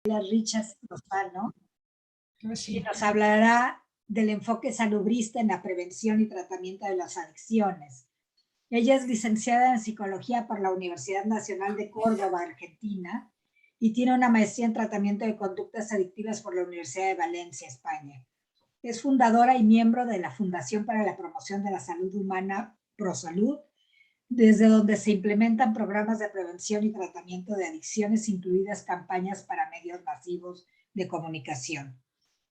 Richards Lozano, que nos hablará del enfoque salubrista en la prevención y tratamiento de las adicciones. Ella es licenciada en Psicología por la Universidad Nacional de Córdoba, Argentina, y tiene una maestría en Tratamiento de Conductas Adictivas por la Universidad de Valencia, España. Es fundadora y miembro de la Fundación para la Promoción de la Salud Humana, ProSalud, desde donde se implementan programas de prevención y tratamiento de adicciones, incluidas campañas para medios masivos de comunicación.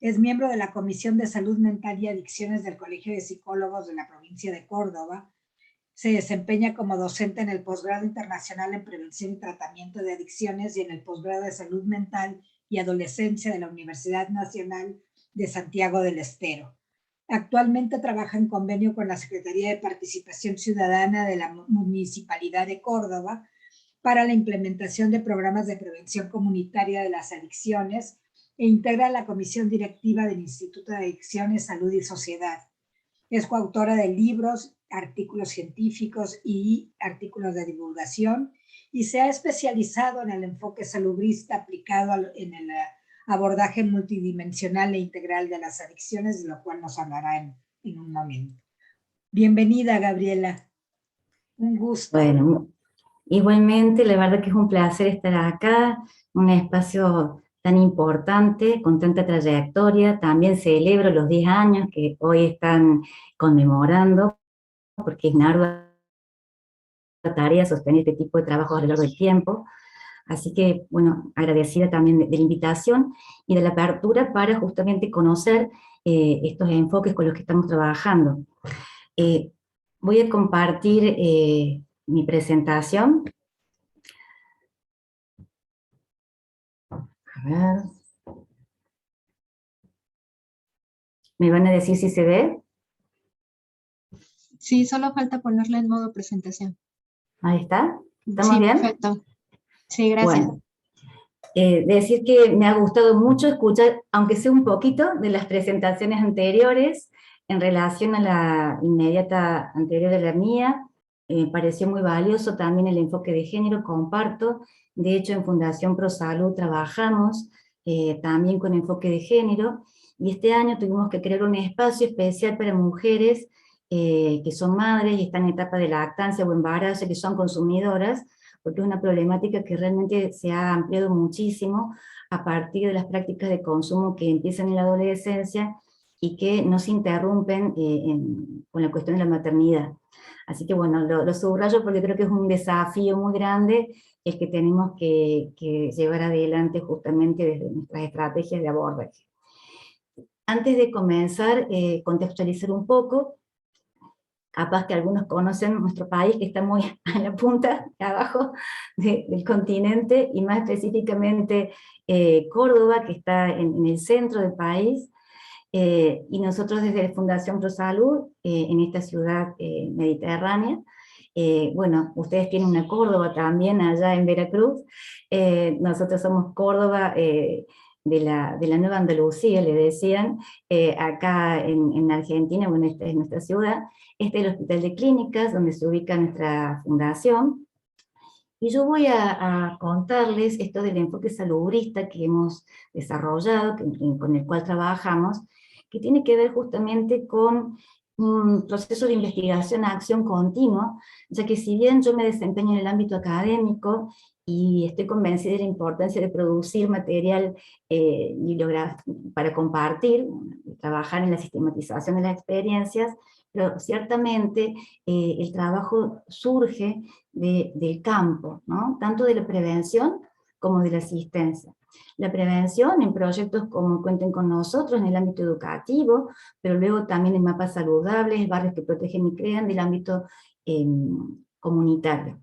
Es miembro de la Comisión de Salud Mental y Adicciones del Colegio de Psicólogos de la provincia de Córdoba. Se desempeña como docente en el posgrado internacional en prevención y tratamiento de adicciones y en el posgrado de salud mental y adolescencia de la Universidad Nacional de Santiago del Estero. Actualmente trabaja en convenio con la Secretaría de Participación Ciudadana de la Municipalidad de Córdoba para la implementación de programas de prevención comunitaria de las adicciones e integra la comisión directiva del Instituto de Adicciones, Salud y Sociedad. Es coautora de libros, artículos científicos y artículos de divulgación, y se ha especializado en el enfoque salubrista aplicado en el abordaje multidimensional e integral de las adicciones, de lo cual nos hablará en un momento. Bienvenida, Gabriela. Un gusto. Bueno, igualmente, la verdad que es un placer estar acá, un espacio tan importante, con tanta trayectoria. También celebro los 10 años que hoy están conmemorando, porque es una ardua tarea sostener este tipo de trabajo a lo largo del tiempo. Así que, bueno, agradecida también de la invitación y de la apertura para justamente conocer estos enfoques con los que estamos trabajando. Voy a compartir mi presentación. A ver. ¿Me van a decir si se ve? Sí, solo falta ponerla en modo presentación. Ahí está. ¿Estamos sí, bien? Perfecto. Sí, gracias. Bueno, decir que me ha gustado mucho escuchar, aunque sea un poquito, de las presentaciones anteriores en relación a la inmediata anterior de la mía. Me pareció muy valioso también el enfoque de género, comparto. De hecho, en Fundación ProSalud trabajamos también con enfoque de género, y este año tuvimos que crear un espacio especial para mujeres que son madres y están en etapa de lactancia o embarazo, que son consumidoras, porque es una problemática que realmente se ha ampliado muchísimo a partir de las prácticas de consumo que empiezan en la adolescencia y que no se interrumpen con la cuestión de la maternidad. Así que bueno, lo subrayo porque creo que es un desafío muy grande el que tenemos que llevar adelante justamente desde nuestras estrategias de abordaje. Antes de comenzar, contextualizar un poco. Capaz que algunos conocen nuestro país, que está muy a la punta de abajo del continente, y más específicamente Córdoba, que está en el centro del país, y nosotros desde la Fundación ProSalud, en esta ciudad mediterránea, bueno, ustedes tienen una Córdoba también allá en Veracruz, nosotros somos Córdoba de la Nueva Andalucía, le decían, acá en Argentina, bueno, esta es nuestra ciudad. Este es el Hospital de Clínicas, donde se ubica nuestra fundación. Y yo voy a contarles esto del enfoque salubrista que hemos desarrollado, con el cual trabajamos, que tiene que ver justamente con un proceso de investigación a acción continua, ya que si bien yo me desempeño en el ámbito académico y estoy convencida de la importancia de producir material para compartir, trabajar en la sistematización de las experiencias, pero ciertamente el trabajo surge del campo, ¿no? Tanto de la prevención como de la asistencia. La prevención en proyectos como Cuenten con Nosotros en el ámbito educativo, pero luego también en mapas saludables, barrios que protegen y crean del ámbito comunitario,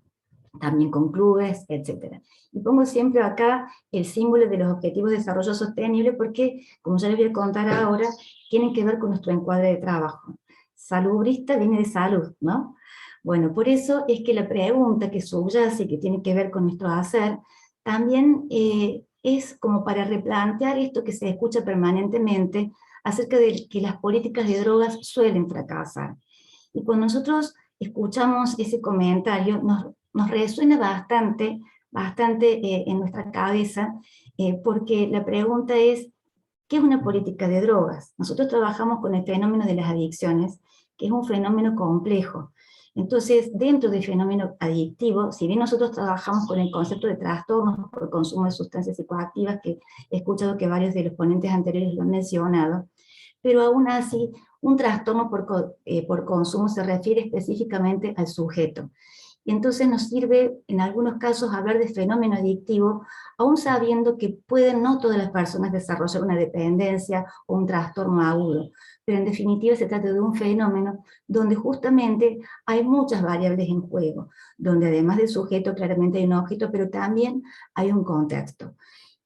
también con clubes, etc. Y pongo siempre acá el símbolo de los Objetivos de Desarrollo Sostenible porque, como ya les voy a contar ahora, tienen que ver con nuestro encuadre de trabajo. Salubrista viene de salud, ¿no? Bueno, por eso es que la pregunta que subyace y que tiene que ver con nuestro hacer, también es como para replantear esto que se escucha permanentemente acerca de que las políticas de drogas suelen fracasar. Y cuando nosotros escuchamos ese comentario, nos resuena bastante bastante en nuestra cabeza, porque la pregunta es, ¿qué es una política de drogas? Nosotros trabajamos con el fenómeno de las adicciones, que es un fenómeno complejo. Entonces, dentro del fenómeno adictivo, si bien nosotros trabajamos con el concepto de trastornos por consumo de sustancias psicoactivas, que he escuchado que varios de los ponentes anteriores lo han mencionado, pero aún así, un trastorno por consumo se refiere específicamente al sujeto. Y entonces nos sirve en algunos casos hablar de fenómeno adictivo, aún sabiendo que pueden no todas las personas desarrollar una dependencia o un trastorno agudo, pero en definitiva se trata de un fenómeno donde justamente hay muchas variables en juego, donde además del sujeto claramente hay un objeto, pero también hay un contexto.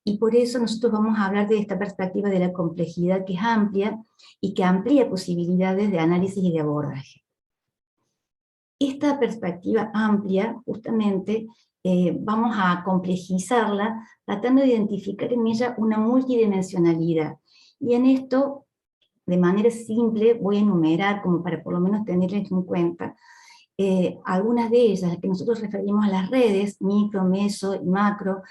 Y por eso nosotros vamos a hablar de esta perspectiva de la complejidad que es amplia y que amplía posibilidades de análisis y de abordaje. Esta perspectiva amplia, justamente, vamos a complejizarla tratando de identificar en ella una multidimensionalidad. Y en esto, de manera simple, voy a enumerar, como para por lo menos tenerles en cuenta, algunas de ellas, las que nosotros referimos a las redes, micro, meso y macro,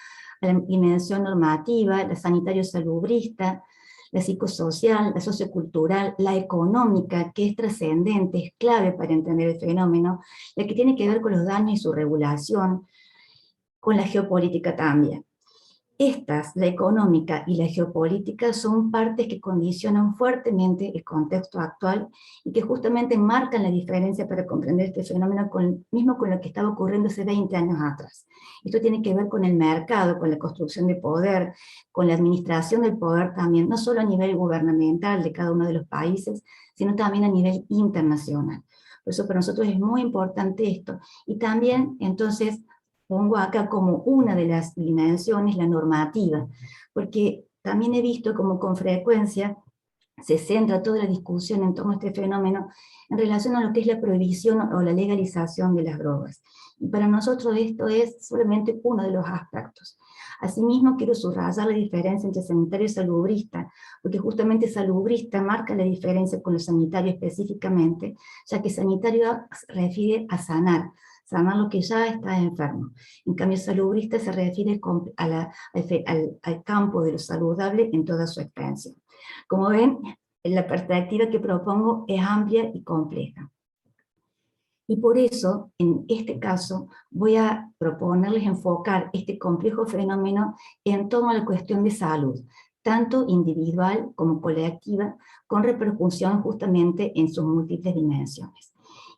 a la dimensión normativa, la sanitario-salubrista, la psicosocial, la sociocultural, la económica, que es trascendente, es clave para entender el fenómeno, la que tiene que ver con los daños y su regulación, con la geopolítica también. Estas, la económica y la geopolítica, son partes que condicionan fuertemente el contexto actual y que justamente marcan la diferencia para comprender este fenómeno mismo con lo que estaba ocurriendo hace 20 años atrás. Esto tiene que ver con el mercado, con la construcción de poder, con la administración del poder también, no solo a nivel gubernamental de cada uno de los países, sino también a nivel internacional. Por eso para nosotros es muy importante esto. Y también, entonces, pongo acá como una de las dimensiones la normativa, porque también he visto como con frecuencia se centra toda la discusión en torno a este fenómeno en relación a lo que es la prohibición o la legalización de las drogas. Y para nosotros esto es solamente uno de los aspectos. Asimismo, quiero subrayar la diferencia entre sanitario y salubrista, porque justamente salubrista marca la diferencia con lo sanitario específicamente, ya que sanitario se refiere a sanar lo que ya está enfermo. En cambio, salubrista se refiere al campo de lo saludable en toda su extensión. Como ven, la perspectiva que propongo es amplia y compleja. Y por eso, en este caso, voy a proponerles enfocar este complejo fenómeno en torno a la cuestión de salud, tanto individual como colectiva, con repercusión justamente en sus múltiples dimensiones.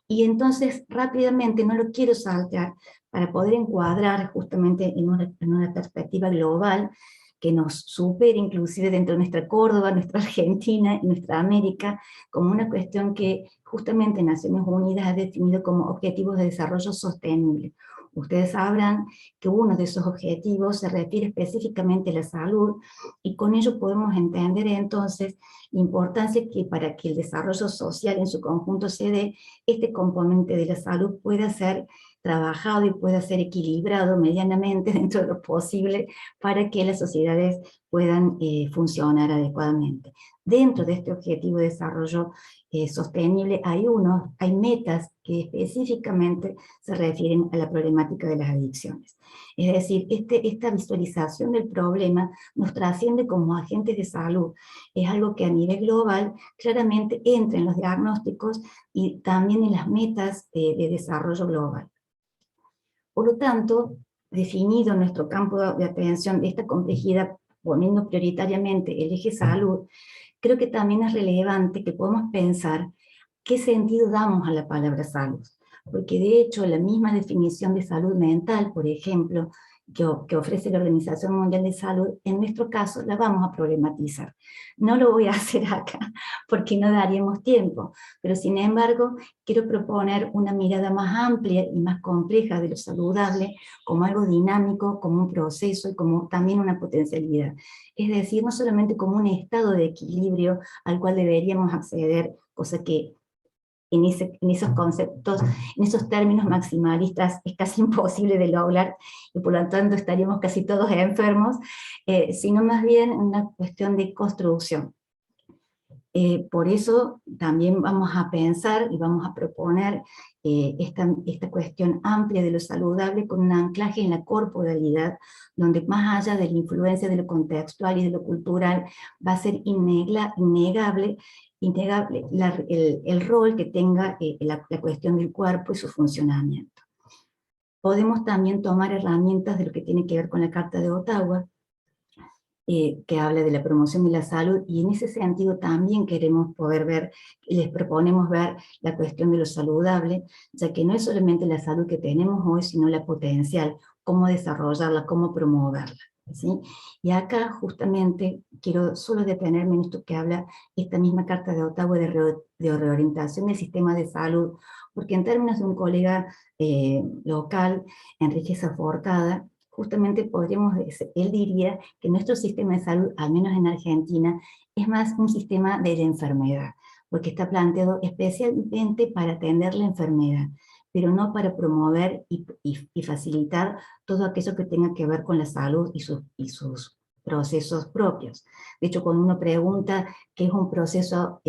Y entonces, rápidamente, no lo quiero saltear, para poder encuadrar justamente en una perspectiva global que nos supere inclusive dentro de nuestra Córdoba, nuestra Argentina y nuestra América, como una cuestión que justamente Naciones Unidas ha definido como objetivos de desarrollo sostenible. Ustedes sabrán que uno de esos objetivos se refiere específicamente a la salud, y con ello podemos entender entonces la importancia que para que el desarrollo social en su conjunto se dé, este componente de la salud pueda ser trabajado y pueda ser equilibrado medianamente dentro de lo posible para que las sociedades puedan funcionar adecuadamente. Dentro de este objetivo de desarrollo sostenible hay metas que específicamente se refieren a la problemática de las adicciones. Es decir, esta visualización del problema nos trasciende como agentes de salud. Es algo que a nivel global claramente entra en los diagnósticos y también en las metas de desarrollo global. Por lo tanto, definido nuestro campo de atención de esta complejidad, poniendo prioritariamente el eje salud, creo que también es relevante que podamos pensar qué sentido damos a la palabra salud. Porque de hecho la misma definición de salud mental, por ejemplo, que ofrece la Organización Mundial de Salud, en nuestro caso la vamos a problematizar. No lo voy a hacer acá porque no daríamos tiempo, pero sin embargo quiero proponer una mirada más amplia y más compleja de lo saludable como algo dinámico, como un proceso y como también una potencialidad. Es decir, no solamente como un estado de equilibrio al cual deberíamos acceder, cosa que en esos conceptos, en esos términos maximalistas es casi imposible de lograr, y por lo tanto estaríamos casi todos enfermos, sino más bien una cuestión de construcción. Por eso también vamos a pensar y vamos a proponer esta cuestión amplia de lo saludable con un anclaje en la corporalidad, donde más allá de la influencia de lo contextual y de lo cultural, va a ser innegable el rol que tenga la cuestión del cuerpo y su funcionamiento. Podemos también tomar herramientas de lo que tiene que ver con la Carta de Ottawa, que habla de la promoción de la salud, y en ese sentido también queremos poder ver, les proponemos ver la cuestión de lo saludable, ya que no es solamente la salud que tenemos hoy, sino la potencial, cómo desarrollarla, cómo promoverla, ¿sí? Y acá justamente quiero solo detenerme en esto que habla esta misma Carta de Ottawa de reorientación del sistema de salud, porque en términos de un colega local, Enrique Saforcada, justamente podríamos decir, él diría que nuestro sistema de salud, al menos en Argentina, es más un sistema de la enfermedad, porque está planteado especialmente para atender la enfermedad, pero no para promover y facilitar todo aquello que tenga que ver con la salud y sus procesos propios. De hecho, cuando uno pregunta qué es un proceso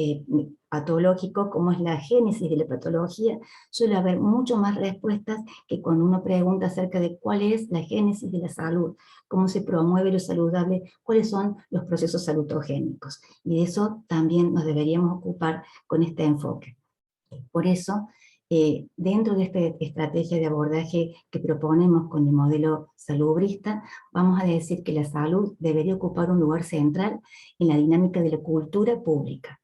patológico, cómo es la génesis de la patología, suele haber mucho más respuestas que cuando uno pregunta acerca de cuál es la génesis de la salud, cómo se promueve lo saludable, cuáles son los procesos salutogénicos. Y de eso también nos deberíamos ocupar con este enfoque. Por eso, dentro de esta estrategia de abordaje que proponemos con el modelo salubrista, vamos a decir que la salud debería ocupar un lugar central en la dinámica de la cultura pública.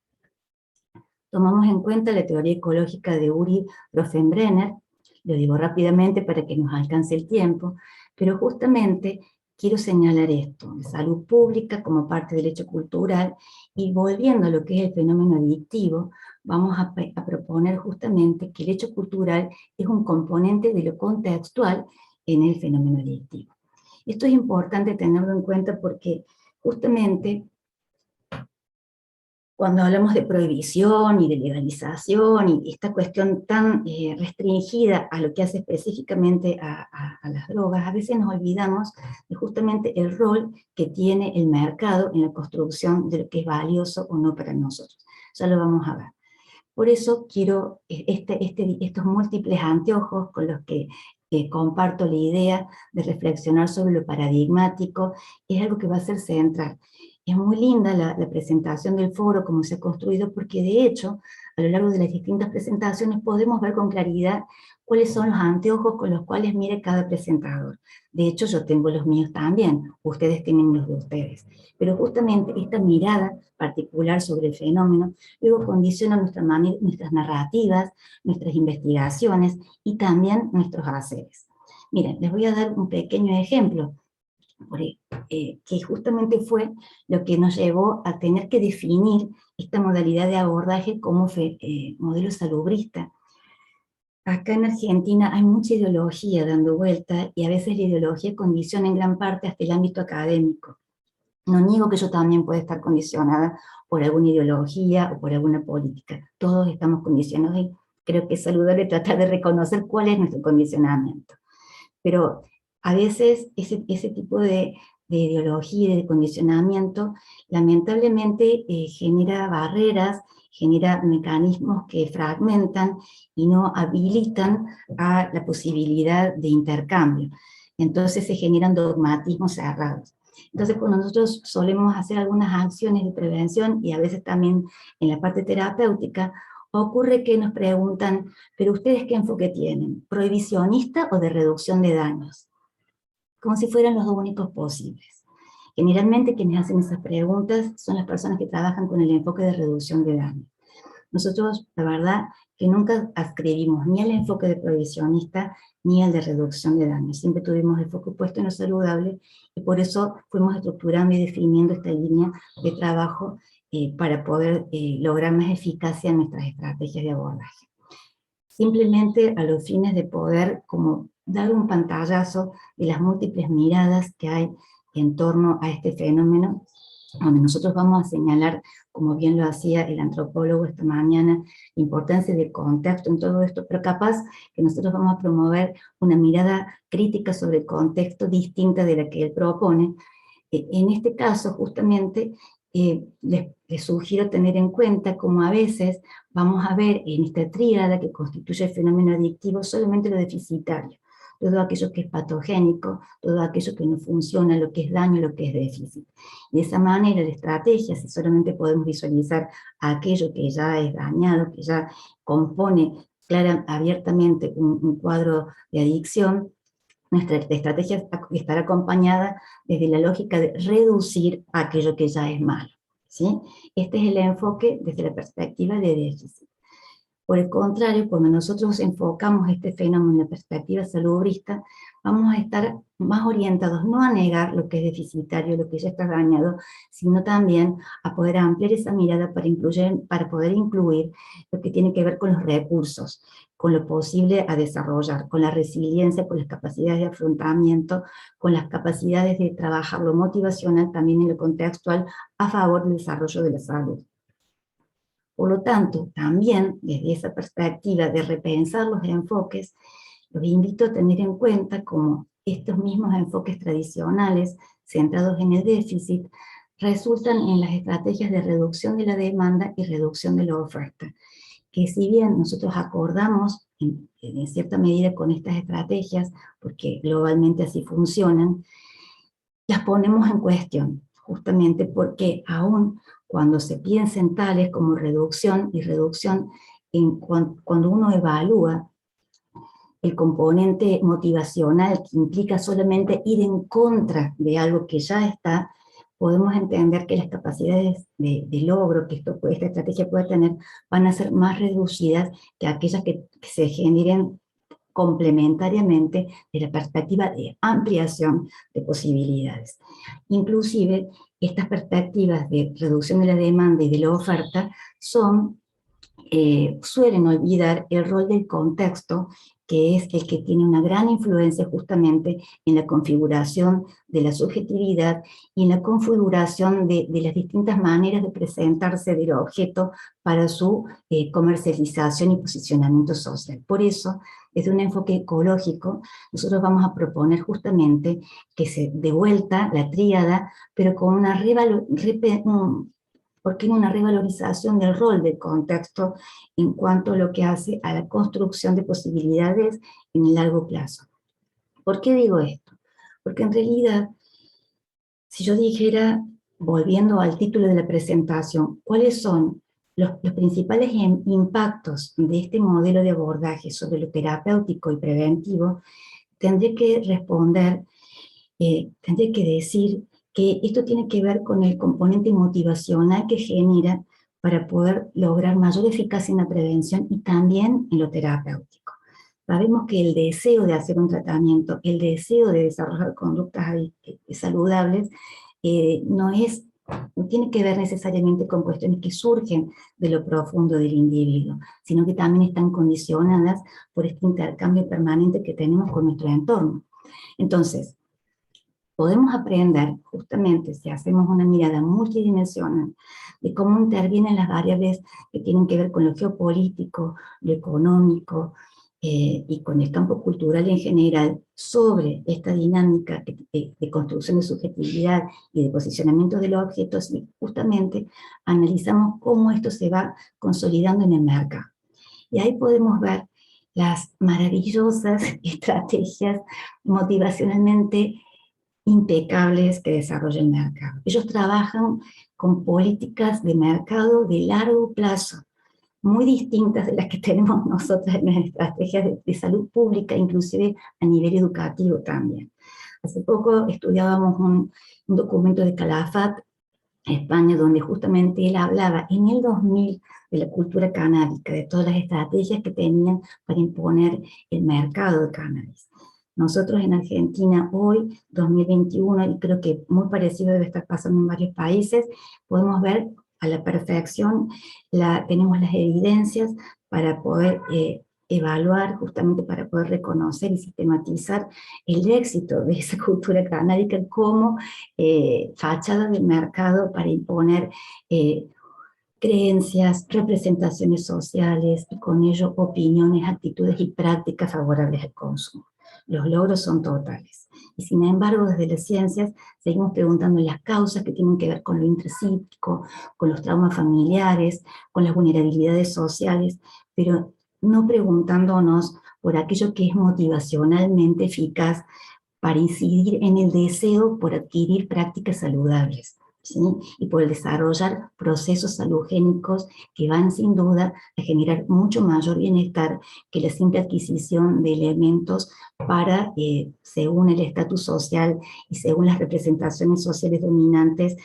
Tomamos en cuenta la teoría ecológica de Uri Bronfenbrenner, lo digo rápidamente para que nos alcance el tiempo, pero justamente quiero señalar esto, la salud pública como parte del hecho cultural, y volviendo a lo que es el fenómeno adictivo, vamos a proponer justamente que el hecho cultural es un componente de lo contextual en el fenómeno adictivo. Esto es importante tenerlo en cuenta porque justamente cuando hablamos de prohibición y de legalización y esta cuestión tan restringida a lo que hace específicamente a las drogas, a veces nos olvidamos de justamente el rol que tiene el mercado en la construcción de lo que es valioso o no para nosotros. Ya lo vamos a ver. Por eso quiero estos múltiples anteojos con los que comparto la idea de reflexionar sobre lo paradigmático, es algo que va a ser central. Es muy linda la presentación del foro, cómo se ha construido, porque de hecho, a lo largo de las distintas presentaciones podemos ver con claridad cuáles son los anteojos con los cuales mire cada presentador. De hecho, yo tengo los míos también, ustedes tienen los de ustedes. Pero justamente esta mirada particular sobre el fenómeno luego condiciona nuestras narrativas, nuestras investigaciones y también nuestros haceres. Miren, les voy a dar un pequeño ejemplo, que justamente fue lo que nos llevó a tener que definir esta modalidad de abordaje como modelo salubrista. Acá en Argentina hay mucha ideología dando vuelta y a veces la ideología condiciona en gran parte hasta el ámbito académico. No niego que yo también pueda estar condicionada por alguna ideología o por alguna política. Todos estamos condicionados y creo que es saludable tratar de reconocer cuál es nuestro condicionamiento. Pero a veces ese tipo de ideología y de condicionamiento lamentablemente genera barreras, genera mecanismos que fragmentan y no habilitan a la posibilidad de intercambio. Entonces se generan dogmatismos cerrados. Entonces, cuando nosotros solemos hacer algunas acciones de prevención y a veces también en la parte terapéutica, ocurre que nos preguntan, ¿pero ustedes qué enfoque tienen? ¿Prohibicionista o de reducción de daños? Como si fueran los dos únicos posibles. Generalmente quienes hacen esas preguntas son las personas que trabajan con el enfoque de reducción de daños. Nosotros, la verdad, que nunca adscribimos ni al enfoque de prohibicionista ni al de reducción de daños. Siempre tuvimos el foco puesto en lo saludable y por eso fuimos estructurando y definiendo esta línea de trabajo para poder lograr más eficacia en nuestras estrategias de abordaje. Simplemente a los fines de poder como dar un pantallazo de las múltiples miradas que hay en torno a este fenómeno, donde nosotros vamos a señalar, como bien lo hacía el antropólogo esta mañana, la importancia del contexto en todo esto, pero capaz que nosotros vamos a promover una mirada crítica sobre el contexto distinta de la que él propone. En este caso, justamente, les sugiero tener en cuenta como a veces vamos a ver en esta tríada que constituye el fenómeno adictivo solamente lo deficitario, todo aquello que es patogénico, todo aquello que no funciona, lo que es daño, lo que es déficit. De esa manera, la estrategia, si solamente podemos visualizar aquello que ya es dañado, que ya compone abiertamente un cuadro de adicción, nuestra estrategia estará acompañada desde la lógica de reducir aquello que ya es malo, ¿sí? Este es el enfoque desde la perspectiva de déficit. Por el contrario, cuando nosotros enfocamos este fenómeno en la perspectiva salubrista, vamos a estar más orientados no a negar lo que es deficitario, lo que ya está dañado, sino también a poder ampliar esa mirada para poder incluir lo que tiene que ver con los recursos, con lo posible a desarrollar, con la resiliencia, con las capacidades de afrontamiento, con las capacidades de trabajar lo motivacional también en lo contextual a favor del desarrollo de la salud. Por lo tanto, también desde esa perspectiva de repensar los enfoques, los invito a tener en cuenta como estos mismos enfoques tradicionales centrados en el déficit resultan en las estrategias de reducción de la demanda y reducción de la oferta, que si bien nosotros acordamos en cierta medida con estas estrategias, porque globalmente así funcionan, las ponemos en cuestión, justamente porque aún cuando se piensa en tales como reducción y reducción, cuando uno evalúa el componente motivacional que implica solamente ir en contra de algo que ya está, podemos entender que las capacidades de logro que esta estrategia puede tener van a ser más reducidas que aquellas que se generen complementariamente de la perspectiva de ampliación de posibilidades. Inclusive, estas perspectivas de reducción de la demanda y de la oferta suelen olvidar el rol del contexto, que es el que tiene una gran influencia justamente en la configuración de la subjetividad y en la configuración de las distintas maneras de presentarse del objeto para su comercialización y posicionamiento social. Por eso, desde un enfoque ecológico, nosotros vamos a proponer justamente que se dé vuelta la tríada, pero con una revalorización del rol del contexto en cuanto a lo que hace a la construcción de posibilidades en el largo plazo. ¿Por qué digo esto? Porque en realidad, si yo dijera, volviendo al título de la presentación, ¿cuáles son los principales impactos de este modelo de abordaje sobre lo terapéutico y preventivo? Tendré que responder, tendré que decir que esto tiene que ver con el componente motivacional que genera para poder lograr mayor eficacia en la prevención y también en lo terapéutico. Sabemos que el deseo de hacer un tratamiento, el deseo de desarrollar conductas saludables, no tiene que ver necesariamente con cuestiones que surgen de lo profundo del individuo, sino que también están condicionadas por este intercambio permanente que tenemos con nuestro entorno. Entonces, podemos aprender, justamente, si hacemos una mirada multidimensional, de cómo intervienen las variables que tienen que ver con lo geopolítico, lo económico, y con el campo cultural en general, sobre esta dinámica de construcción de subjetividad y de posicionamiento de los objetos, y justamente analizamos cómo esto se va consolidando en el mercado. Y ahí podemos ver las maravillosas estrategias motivacionalmente impecables que desarrolla el mercado. Ellos trabajan con políticas de mercado de largo plazo, muy distintas de las que tenemos nosotros en las estrategias de salud pública, inclusive a nivel educativo también. Hace poco estudiábamos un documento de Calafat, España, donde justamente él hablaba en el 2000 de la cultura canábica, de todas las estrategias que tenían para imponer el mercado de cannabis. Nosotros en Argentina hoy, 2021, y creo que muy parecido debe estar pasando en varios países, podemos ver a la perfección, tenemos las evidencias para poder evaluar, justamente para poder reconocer y sistematizar el éxito de esa cultura canábica como fachada del mercado para imponer creencias, representaciones sociales y con ello opiniones, actitudes y prácticas favorables al consumo. los logros son totales. Y sin embargo, desde las ciencias seguimos preguntando las causas que tienen que ver con lo intrapsíquico, con los traumas familiares, con las vulnerabilidades sociales, pero no preguntándonos por aquello que es motivacionalmente eficaz para incidir en el deseo por adquirir prácticas saludables, ¿sí? Y por desarrollar procesos salugénicos que van sin duda a generar mucho mayor bienestar que la simple adquisición de elementos para, según el estatus social y según las representaciones sociales dominantes,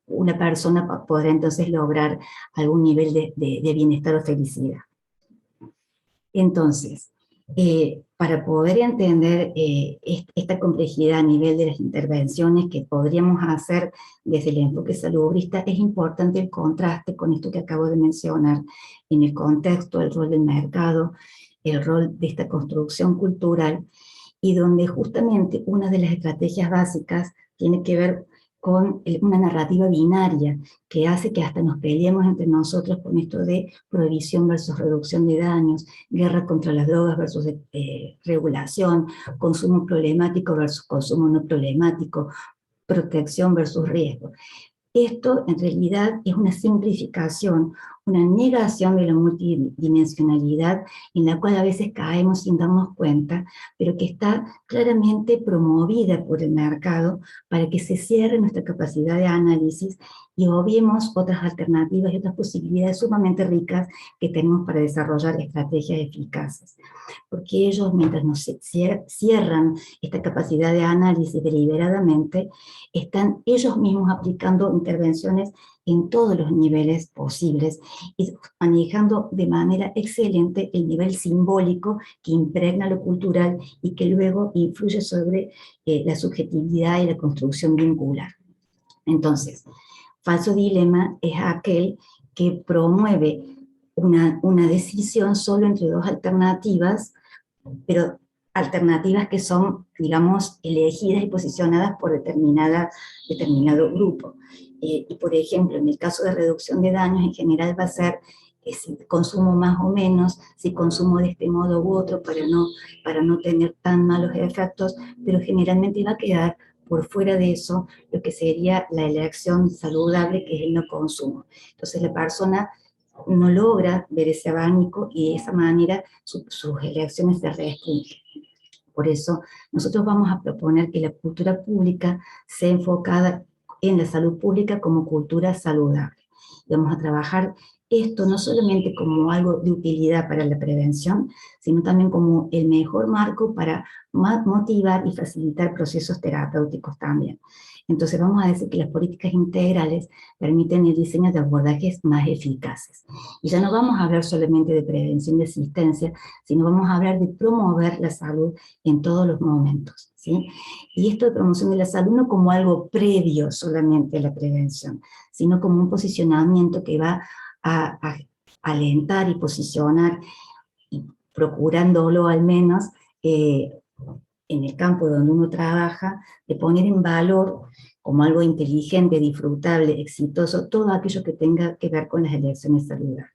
una persona podrá entonces lograr algún nivel de bienestar o felicidad. Entonces, para poder entender esta complejidad a nivel de las intervenciones que podríamos hacer desde el enfoque salubrista, es importante el contraste con esto que acabo de mencionar, en el contexto, el rol del mercado, el rol de esta construcción cultural, y donde justamente una de las estrategias básicas tiene que ver con una narrativa binaria que hace que hasta nos peleemos entre nosotros con esto de prohibición versus reducción de daños, guerra contra las drogas versus regulación, consumo problemático versus consumo no problemático, protección versus riesgo. Esto en realidad es una simplificación, una negación de la multidimensionalidad en la cual a veces caemos sin darnos cuenta, pero que está claramente promovida por el mercado para que se cierre nuestra capacidad de análisis y obviemos otras alternativas y otras posibilidades sumamente ricas que tenemos para desarrollar estrategias eficaces. Porque ellos, mientras nos cierran esta capacidad de análisis deliberadamente, están ellos mismos aplicando intervenciones en todos los niveles posibles y manejando de manera excelente el nivel simbólico que impregna lo cultural y que luego influye sobre la subjetividad y la construcción vincular. Entonces, falso dilema es aquel que promueve una decisión solo entre dos alternativas, pero alternativas que son, digamos, elegidas y posicionadas por determinado grupo. Y por ejemplo, en el caso de reducción de daños, en general va a ser si consumo más o menos, si consumo de este modo u otro para no tener tan malos efectos, pero generalmente va a quedar por fuera de eso lo que sería la elección saludable, que es el no consumo. Entonces la persona no logra ver ese abanico y de esa manera sus elecciones se restringen. Por eso nosotros vamos a proponer que la cultura pública sea enfocada en la salud pública como cultura saludable. Y vamos a trabajar esto no solamente como algo de utilidad para la prevención, sino también como el mejor marco para motivar y facilitar procesos terapéuticos también. Entonces vamos a decir que las políticas integrales permiten el diseño de abordajes más eficaces. Y ya no vamos a hablar solamente de prevención de asistencia, sino vamos a hablar de promover la salud en todos los momentos, ¿sí? Y esto de promoción de la salud no como algo previo solamente a la prevención, sino como un posicionamiento que va a alentar y posicionar, y procurándolo al menos, en el campo donde uno trabaja, de poner en valor como algo inteligente, disfrutable, exitoso, todo aquello que tenga que ver con las elecciones saludables.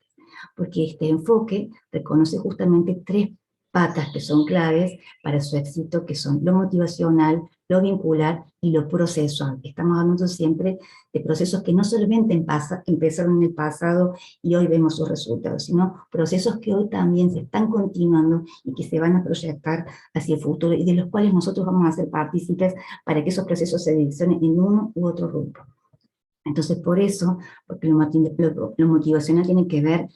Porque este enfoque reconoce justamente tres patas que son claves para su éxito, que son lo motivacional, lo vincular y lo procesual. Estamos hablando siempre de procesos que no solamente empezaron en el pasado y hoy vemos sus resultados, sino procesos que hoy también se están continuando y que se van a proyectar hacia el futuro y de los cuales nosotros vamos a ser partícipes para que esos se direccionen en uno u otro rumbo. Entonces, por eso, porque lo motivacional tiene que ver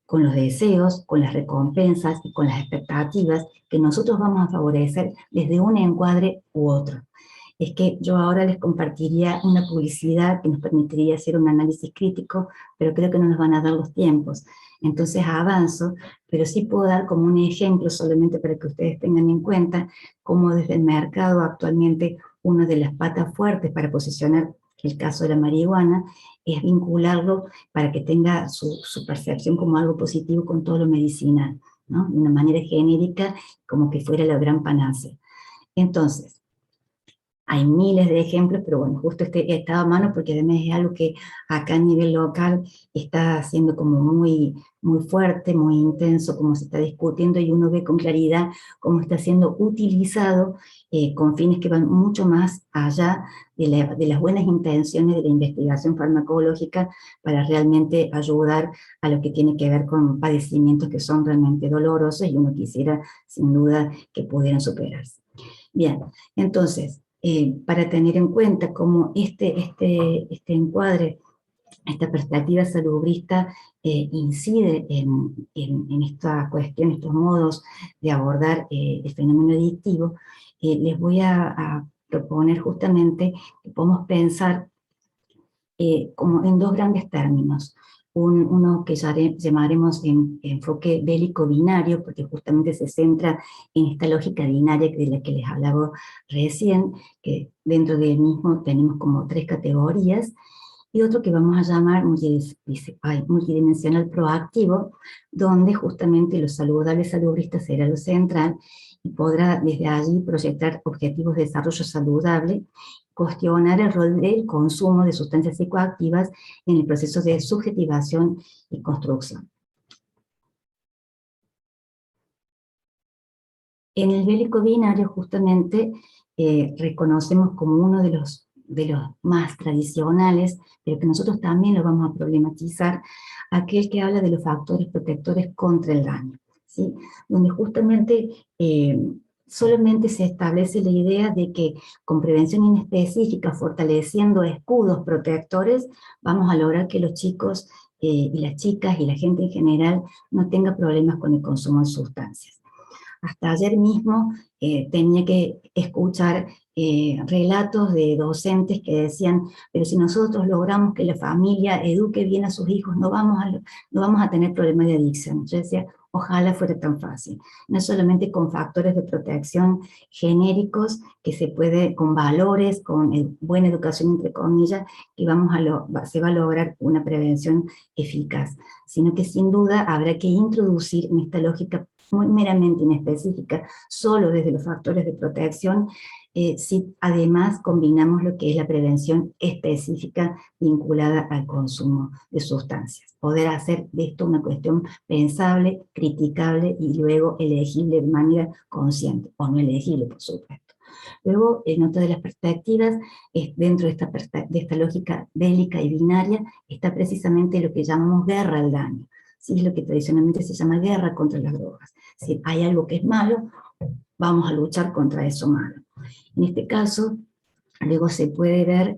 con los deseos, con las recompensas y con las expectativas que nosotros vamos a favorecer desde un encuadre u otro. Es que yo ahora les compartiría una publicidad que nos permitiría hacer un análisis crítico, pero creo que no nos van a dar los tiempos. Entonces avanzo, pero sí puedo dar como un ejemplo solamente para que ustedes tengan en cuenta cómo desde el mercado actualmente una de las patas fuertes para posicionar el caso de la marihuana es vincularlo para que tenga su percepción como algo positivo con todo lo medicinal, ¿no? De una manera genérica, como que fuera la gran panacea. Entonces, Hay miles de ejemplos, pero bueno, justo este estaba a mano porque además es algo que acá a nivel local está siendo como muy, muy fuerte, muy intenso, como se está discutiendo, y uno ve con claridad cómo está siendo utilizado con fines que van mucho más allá de las buenas intenciones de la investigación farmacológica para realmente ayudar a lo que tiene que ver con padecimientos que son realmente dolorosos y uno quisiera sin duda que pudieran superarse. Bien, entonces, para tener en cuenta cómo este encuadre, esta perspectiva salubrista incide en esta cuestión, estos modos de abordar el fenómeno adictivo, les voy a proponer justamente que podemos pensar como en dos grandes términos. Uno que llamaremos enfoque bélico binario, porque justamente se centra en esta lógica binaria de la que les hablaba recién, que dentro del mismo tenemos como tres categorías, y otro que vamos a llamar multidimensional proactivo, donde justamente lo saludable salubrista será lo central y podrá desde allí proyectar objetivos de desarrollo saludable, cuestionar el rol del consumo de sustancias psicoactivas en el proceso de subjetivación y construcción. En el bélico binario justamente reconocemos como uno de los más tradicionales, pero que nosotros también lo vamos a problematizar, aquel que habla de los factores protectores contra el daño, ¿sí? Donde justamente solamente se establece la idea de que con prevención inespecífica, fortaleciendo escudos protectores, vamos a lograr que los chicos y las chicas y la gente en general no tenga problemas con el consumo de sustancias. Hasta ayer mismo tenía que escuchar relatos de docentes que decían, pero si nosotros logramos que la familia eduque bien a sus hijos, no vamos a tener problemas de adicción. Yo decía, ojalá fuera tan fácil. No solamente con factores de protección genéricos, que se puede, con valores, con buena educación, entre comillas, que se va a lograr una prevención eficaz, sino que sin duda habrá que introducir en esta lógica muy meramente inespecífica, solo desde los factores de protección, si además combinamos lo que es la prevención específica vinculada al consumo de sustancias. Poder hacer de esto una cuestión pensable, criticable y luego elegible de manera consciente, o no elegible, por supuesto. Luego, en otra de las perspectivas, dentro de esta lógica bélica y binaria, está precisamente lo que llamamos guerra al daño. ¿Sí? Es lo que tradicionalmente se llama guerra contra las drogas. Si hay algo que es malo, vamos a luchar contra eso malo. En este caso, luego se puede ver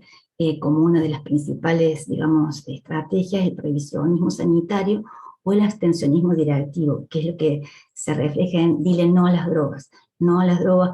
como una de las principales, digamos, estrategias el prohibicionismo sanitario o el abstencionismo directivo, que es lo que se refleja en dile no a las drogas,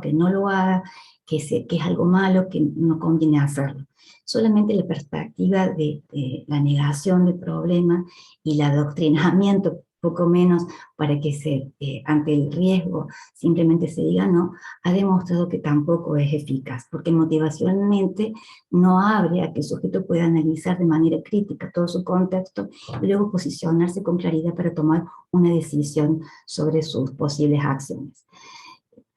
que no lo haga, que es algo malo, que no conviene hacerlo. Solamente la perspectiva de la negación del problema y el adoctrinamiento, poco menos, para que ante el riesgo simplemente se diga no, ha demostrado que tampoco es eficaz, porque motivacionalmente no abre a que el sujeto pueda analizar de manera crítica todo su contexto y luego posicionarse con claridad para tomar una decisión sobre sus posibles acciones.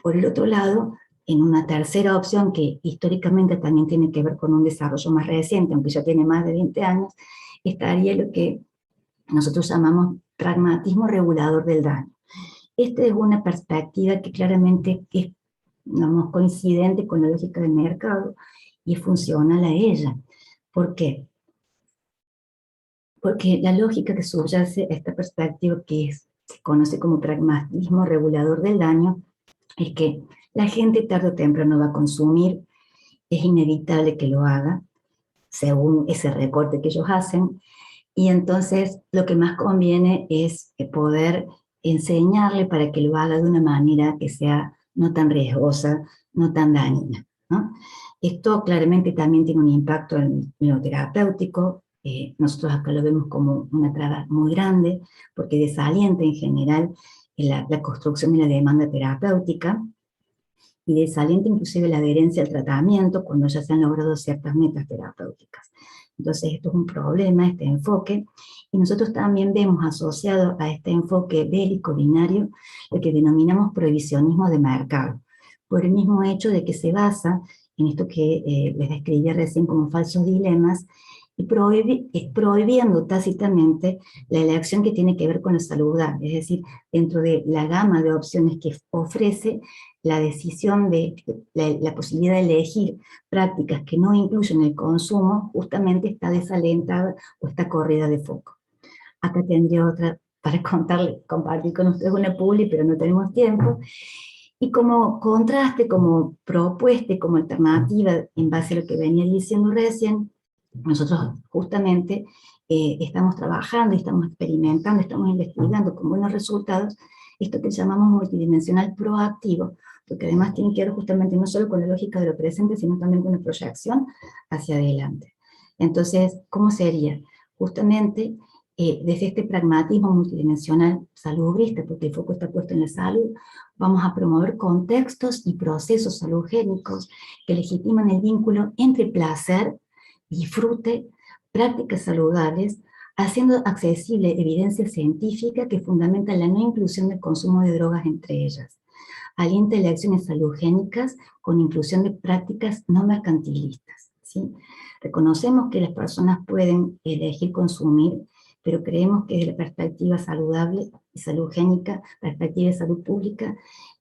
Por el otro lado, en una tercera opción que históricamente también tiene que ver con un desarrollo más reciente, aunque ya tiene más de 20 años, estaría lo que nosotros llamamos pragmatismo regulador del daño. Esta es una perspectiva que claramente es, digamos, coincidente con la lógica del mercado y es funcional a ella. ¿Por qué? Porque la lógica que subyace a esta perspectiva, que se conoce como pragmatismo regulador del daño, es que la gente tarde o temprano va a consumir, es inevitable que lo haga, según ese recorte que ellos hacen, y entonces lo que más conviene es poder enseñarle para que lo haga de una manera que sea no tan riesgosa, no tan dañina, ¿no? Esto claramente también tiene un impacto en lo terapéutico. Nosotros acá lo vemos como una traba muy grande, porque desalienta en general la construcción de la demanda terapéutica, y desalienta inclusive la adherencia al tratamiento cuando ya se han logrado ciertas metas terapéuticas. Entonces esto es un problema, este enfoque, y nosotros también vemos asociado a este enfoque bélico binario lo que denominamos prohibicionismo de mercado, por el mismo hecho de que se basa en esto que les describí recién como falsos dilemas, y prohibiendo tácitamente la elección que tiene que ver con lo saludable, es decir, dentro de la gama de opciones que ofrece, la decisión de la posibilidad de elegir prácticas que no incluyen el consumo, justamente está desalentada o está corrida de foco. Acá tendría otra para compartir con ustedes una publi, pero no tenemos tiempo. Y como contraste, como propuesta y como alternativa, en base a lo que venía diciendo recién, nosotros justamente estamos trabajando, estamos experimentando, estamos investigando con buenos resultados esto que llamamos multidimensional proactivo, porque además tiene que ver justamente no solo con la lógica de lo presente, sino también con la proyección hacia adelante. Entonces, ¿cómo sería? Justamente desde este pragmatismo multidimensional salubrista, porque el foco está puesto en la salud, vamos a promover contextos y procesos saludgénicos que legitiman el vínculo entre placer, disfrute, prácticas saludables, haciendo accesible evidencia científica que fundamenta la no inclusión del consumo de drogas entre ellas. Alienta elecciones saludgénicas con inclusión de prácticas no mercantilistas, ¿sí? Reconocemos que las personas pueden elegir consumir, pero creemos que desde la perspectiva saludable y saludgénica, perspectiva de salud pública,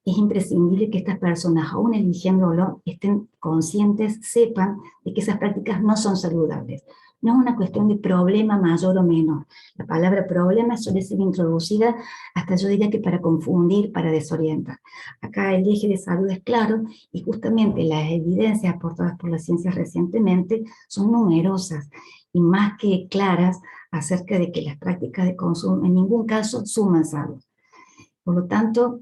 es imprescindible que estas personas, aún eligiéndolo, estén conscientes, sepan de que esas prácticas no son saludables. No es una cuestión de problema mayor o menor. La palabra problema suele ser introducida hasta yo diría que para confundir, para desorientar. Acá el eje de salud es claro y justamente las evidencias aportadas por las ciencias recientemente son numerosas y más que claras acerca de que las prácticas de consumo en ningún caso suman salud. Por lo tanto,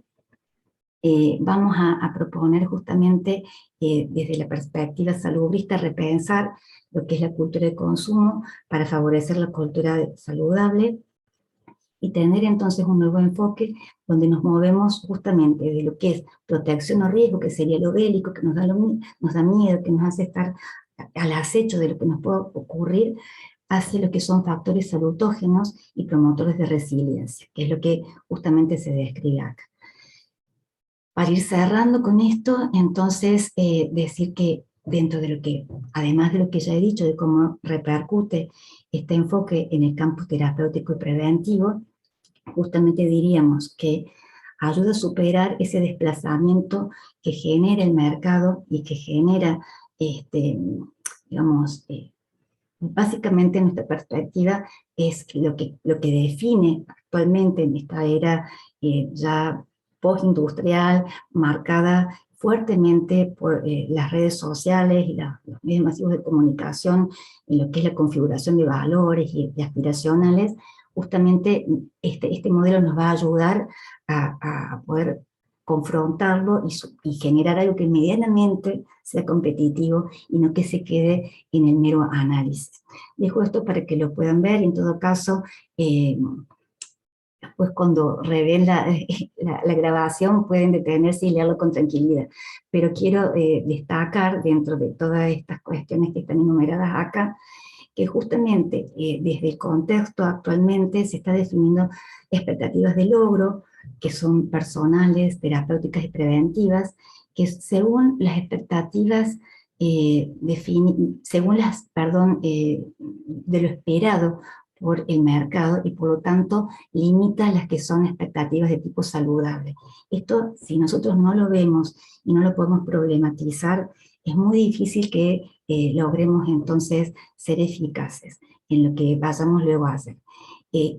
vamos a proponer justamente desde la perspectiva salubrista repensar lo que es la cultura de consumo para favorecer la cultura saludable y tener entonces un nuevo enfoque donde nos movemos justamente de lo que es protección o riesgo, que sería lo bélico, que nos da miedo, que nos hace estar al acecho de lo que nos puede ocurrir, hacia lo que son factores salutógenos y promotores de resiliencia, que es lo que justamente se describe acá. Para ir cerrando con esto, entonces decir que dentro de lo que, además de lo que ya he dicho, de cómo repercute este enfoque en el campo terapéutico y preventivo, justamente diríamos que ayuda a superar ese desplazamiento que genera el mercado y que genera, digamos, básicamente nuestra perspectiva es lo que define actualmente en esta era ya postindustrial, marcada fuertemente por las redes sociales y los medios masivos de comunicación, en lo que es la configuración de valores y aspiracionales. Justamente este modelo nos va a ayudar a poder confrontarlo y generar algo que medianamente sea competitivo y no que se quede en el mero análisis. Dejo esto para que lo puedan ver y en todo caso, después cuando revelen la grabación pueden detenerse y leerlo con tranquilidad. Pero quiero destacar dentro de todas estas cuestiones que están enumeradas acá, que justamente desde el contexto actualmente se está definiendo expectativas de logro, que son personales, terapéuticas y preventivas, que según las expectativas, de lo esperado por el mercado y por lo tanto limita las que son expectativas de tipo saludable. Esto, si nosotros no lo vemos y no lo podemos problematizar, es muy difícil que logremos entonces ser eficaces en lo que vayamos luego a hacer.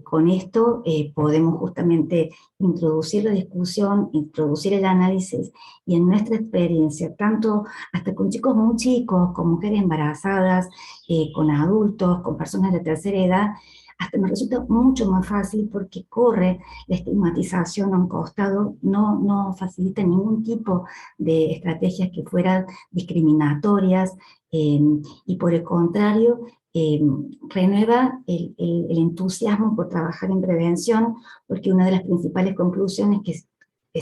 Con esto podemos justamente introducir la discusión, introducir el análisis, y en nuestra experiencia, tanto hasta con chicos muy chicos, con mujeres embarazadas, con adultos, con personas de tercera edad, hasta nos resulta mucho más fácil porque corre la estigmatización a un costado, no facilita ningún tipo de estrategias que fueran discriminatorias, y por el contrario, renueva el entusiasmo por trabajar en prevención, porque una de las principales conclusiones que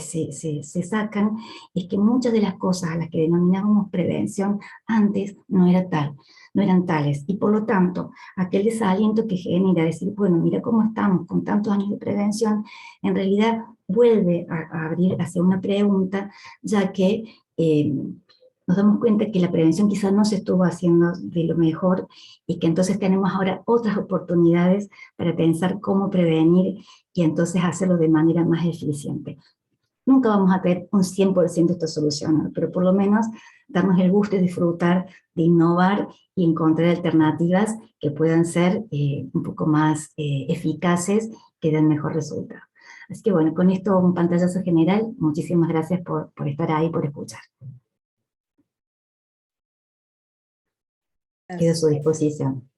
se sacan es que muchas de las cosas a las que denominábamos prevención antes no eran tales, y por lo tanto aquel desaliento que genera decir, bueno, mira cómo estamos con tantos años de prevención, en realidad vuelve a abrir hacia una pregunta, ya que nos damos cuenta que la prevención quizás no se estuvo haciendo de lo mejor y que entonces tenemos ahora otras oportunidades para pensar cómo prevenir y entonces hacerlo de manera más eficiente. Nunca vamos a tener un 100% esto solucionado, pero por lo menos darnos el gusto de disfrutar, de innovar y encontrar alternativas que puedan ser un poco más eficaces, que den mejor resultado. Así que bueno, con esto un pantallazo general. Muchísimas gracias por estar ahí, por escuchar. Quedo a su disposición.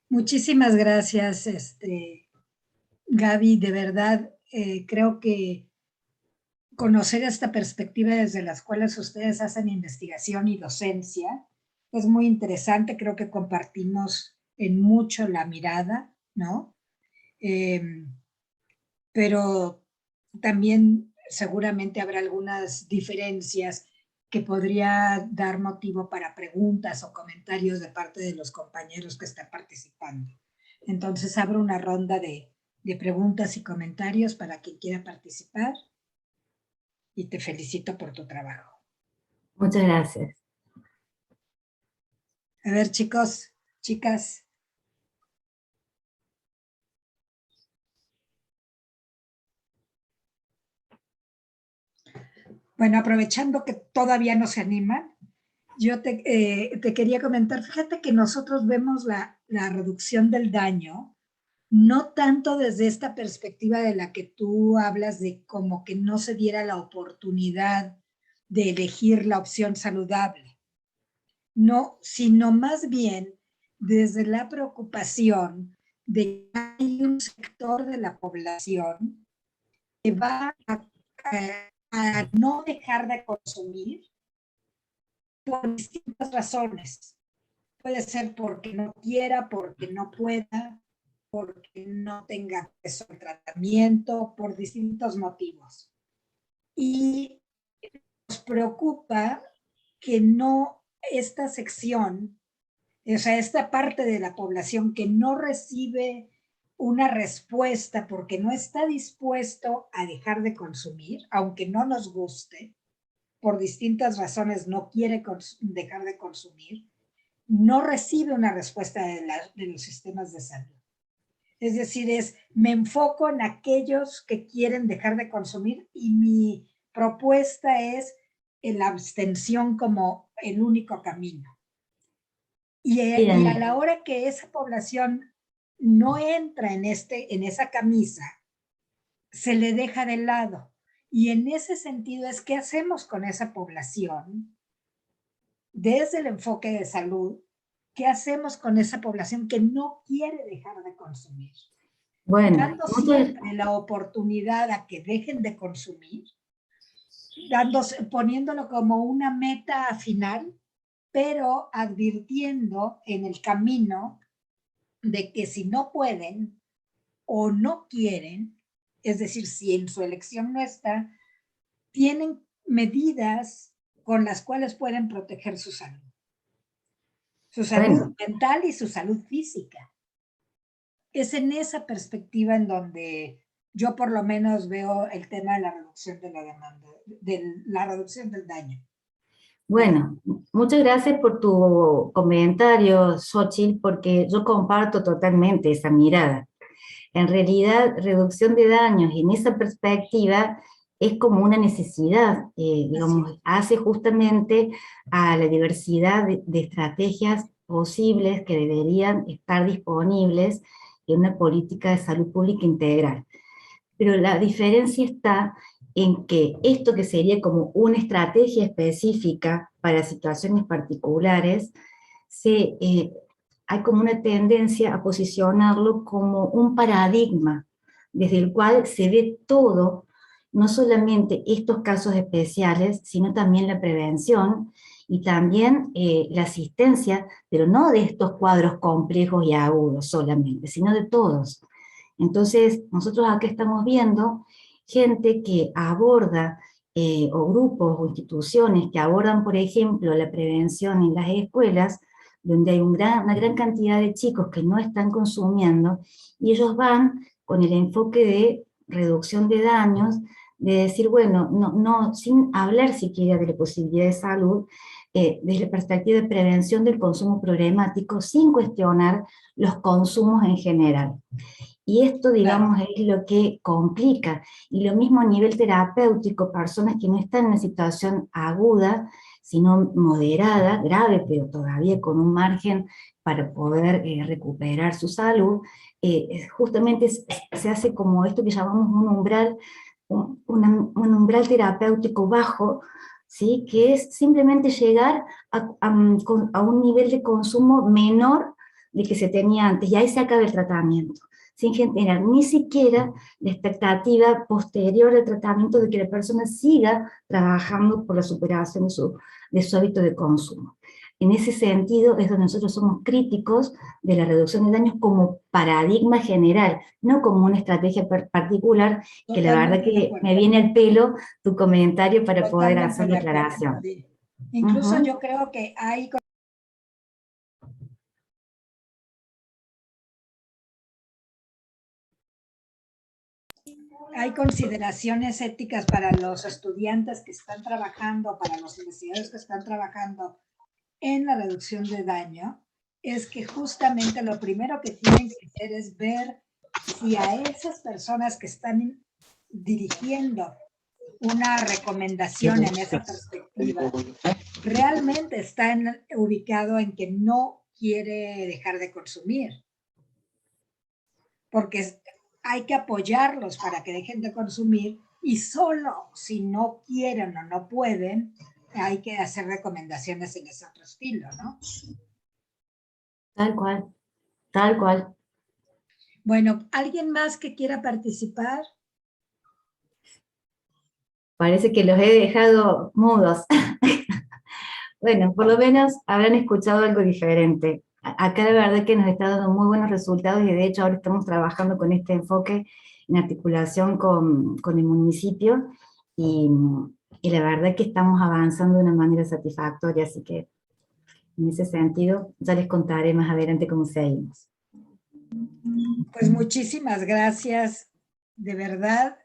Muchísimas gracias, Gaby. De verdad, creo que conocer esta perspectiva desde las cuales ustedes hacen investigación y docencia es muy interesante. Creo que compartimos en mucho la mirada, ¿no? Pero también seguramente habrá algunas diferencias que podría dar motivo para preguntas o comentarios de parte de los compañeros que están participando. Entonces abro una ronda de preguntas y comentarios para quien quiera participar y te felicito por tu trabajo. Muchas gracias. A ver, chicos, chicas. Bueno, aprovechando que todavía no se animan, yo te quería comentar, fíjate que nosotros vemos la reducción del daño, no tanto desde esta perspectiva de la que tú hablas de como que no se diera la oportunidad de elegir la opción saludable, no, sino más bien desde la preocupación de que hay un sector de la población que va a no dejar de consumir por distintas razones. Puede ser porque no quiera, porque no pueda, porque no tenga acceso al tratamiento, por distintos motivos. Y nos preocupa que no esta sección, o sea, esta parte de la población que no recibe una respuesta porque no está dispuesto a dejar de consumir, aunque no nos guste, por distintas razones no quiere dejar de consumir, no recibe una respuesta de los sistemas de salud. Es decir, me enfoco en aquellos que quieren dejar de consumir y mi propuesta es la abstención como el único camino. Y a la hora que esa población no entra en esa camisa, se le deja de lado. Y en ese sentido es qué hacemos con esa población desde el enfoque de salud. ¿Qué hacemos con esa población que no quiere dejar de consumir? Bueno, dando siempre la oportunidad a que dejen de consumir, poniéndolo como una meta final, pero advirtiendo en el camino de que si no pueden o no quieren, es decir, si en su elección no está, tienen medidas con las cuales pueden proteger su salud mental y su salud física. Es en esa perspectiva en donde yo por lo menos veo el tema de la reducción de la demanda, de la reducción del daño. Bueno, muchas gracias por tu comentario, Xochitl, porque yo comparto totalmente esa mirada. En realidad, reducción de daños en esa perspectiva es como una necesidad, digamos, hace justamente a la diversidad de estrategias posibles que deberían estar disponibles en una política de salud pública integral. Pero la diferencia está en que esto que sería como una estrategia específica para situaciones particulares, hay como una tendencia a posicionarlo como un paradigma desde el cual se ve todo, no solamente estos casos especiales, sino también la prevención y también la asistencia, pero no de estos cuadros complejos y agudos solamente, sino de todos. Entonces, nosotros acá estamos viendo gente que aborda, o grupos o instituciones que abordan, por ejemplo, la prevención en las escuelas, donde hay una gran cantidad de chicos que no están consumiendo, y ellos van con el enfoque de reducción de daños, de decir, bueno, no, sin hablar siquiera de la posibilidad de salud, desde la perspectiva de prevención del consumo problemático sin cuestionar los consumos en general. Y esto, digamos, es lo que complica. Y lo mismo a nivel terapéutico, personas que no están en una situación aguda, sino moderada, grave, pero todavía con un margen para poder recuperar su salud, justamente se hace como esto que llamamos un umbral, un umbral terapéutico bajo, ¿sí? Que es simplemente llegar a un nivel de consumo menor de que se tenía antes, y ahí se acaba el tratamiento, sin generar ni siquiera la expectativa posterior al tratamiento de que la persona siga trabajando por la superación de su hábito de consumo. En ese sentido es donde nosotros somos críticos de la reducción de daños como paradigma general, no como una estrategia particular, que la verdad que me viene al pelo tu comentario para poder hacer la aclaración. Sí. Incluso yo creo que hay consideraciones éticas para los estudiantes que están trabajando, para los investigadores que están trabajando en la reducción de daño, es que justamente lo primero que tienen que hacer es ver si a esas personas que están dirigiendo una recomendación en esa perspectiva realmente está ubicado en que no quiere dejar de consumir. Porque hay que apoyarlos para que dejen de consumir, y solo si no quieren o no pueden, hay que hacer recomendaciones en ese otro estilo, ¿no? Tal cual, tal cual. Bueno, ¿alguien más que quiera participar? Parece que los he dejado mudos. Bueno, por lo menos habrán escuchado algo diferente. Acá la verdad que nos está dando muy buenos resultados, y de hecho ahora estamos trabajando con este enfoque en articulación con el municipio, y la verdad que estamos avanzando de una manera satisfactoria, así que en ese sentido ya les contaré más adelante cómo seguimos. Pues muchísimas gracias, de verdad.